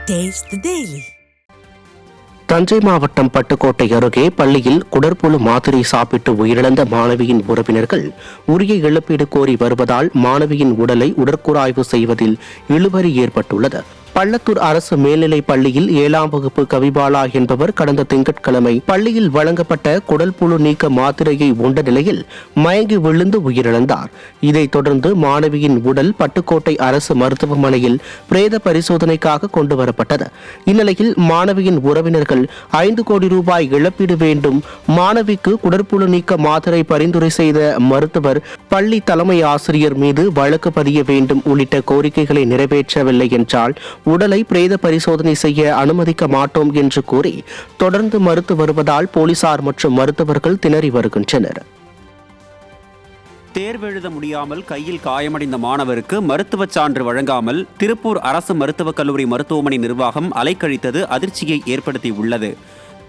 Taste the Daily. Thanjai மாவட்டம் பட்டுக்கோட்டை அருகே பள்ளியில் குடற்புழு மாத்திரை சாப்பிட்டு உயிரிழந்த மாணவியின் உறவினர்கள் உரிய இழப்பீடு கோரி வருவதால் மாணவியின் உடலை உடற்கூறாய்வு செய்வதில் இழுபறி ஏற்பட்டுள்ளது. பள்ளத்தூர் அரசு மேல்நிலைப் பள்ளியில் 7ஆம் வகுப்பு கவிபாலா என்பவர் கடந்த திங்கட்கிழமை பள்ளியில் வழங்கப்பட்ட குடல்புழு நீக்க மாத்திரையை உண்ட நிலையில் மயங்கி விழுந்து உயிரிழந்தார். இதைத் தொடர்ந்து மாணவியின் உடல் பட்டுக்கோட்டை அரசு மருத்துவமனையில் பிரேத பரிசோதனைக்காக கொண்டுவரப்பட்டது. இந்நிலையில் மாணவியின் உறவினர்கள் 5 கோடி ரூபாய் இழப்பீடு வேண்டும், மாணவிக்கு குடற்புழு நீக்க மாத்திரை பரிந்துரை செய்த மருத்துவர் பள்ளி தலைமை ஆசிரியர் மீது வழக்கு பதிய வேண்டும் உள்ளிட்ட கோரிக்கைகளை நிறைவேற்றவில்லை என்றால் உடலை பிரேத பரிசோதனை செய்ய அனுமதிக்க மாட்டோம் என்று கூறி தொடர்ந்து மறுத்து வருவதால் போலீசார் மற்றும் மருத்துவர்கள் திணறி வருகின்றனர். தேர்வெழுத முடியாமல் கையில் காயமடைந்த மாணவருக்கு மருத்துவச் சான்று வழங்காமல் திருப்பூர் அரசு மருத்துவக் கல்லூரி மருத்துவமனை நிர்வாகம் அலைக்கழித்தது அதிர்ச்சியை ஏற்படுத்தியுள்ளது.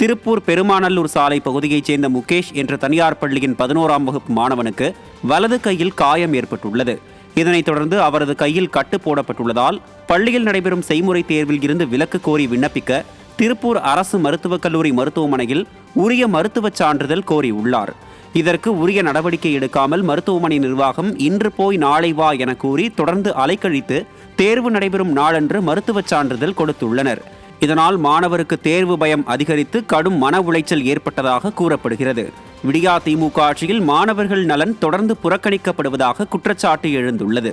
திருப்பூர் பெருமாநல்லூர் சாலை பகுதியைச் சேர்ந்த முகேஷ் என்ற தனியார் பள்ளியின் 11ஆம் வகுப்பு மாணவனுக்கு வலது கையில் காயம் ஏற்பட்டுள்ளது. இதனைத் தொடர்ந்து அவரது கையில் கட்டு போடப்பட்டுள்ளதால் பள்ளியில் நடைபெறும் செய்முறை தேர்வில் இருந்து விலக்கு கோரி விண்ணப்பிக்க திருப்பூர் அரசு மருத்துவக் கல்லூரி மருத்துவமனையில் உரிய மருத்துவச் சான்றிதழ் கோரியுள்ளார். இதற்கு உரிய நடவடிக்கை எடுக்காமல் மருத்துவமனை நிர்வாகம் இன்று போய் நாளை வா என கூறி தொடர்ந்து அலைக்கழித்து தேர்வு நடைபெறும் நாளன்று மருத்துவச் சான்றிதழ் கொடுத்துள்ளனர். இதனால் மாணவருக்கு தேர்வு பயம் அதிகரித்து கடும் மன உளைச்சல் ஏற்பட்டதாக கூறப்படுகிறது. விடியா திமுக ஆட்சியில் மாணவர்கள் நலன் தொடர்ந்து புறக்கணிக்கப்படுவதாக குற்றச்சாட்டு எழுந்துள்ளது.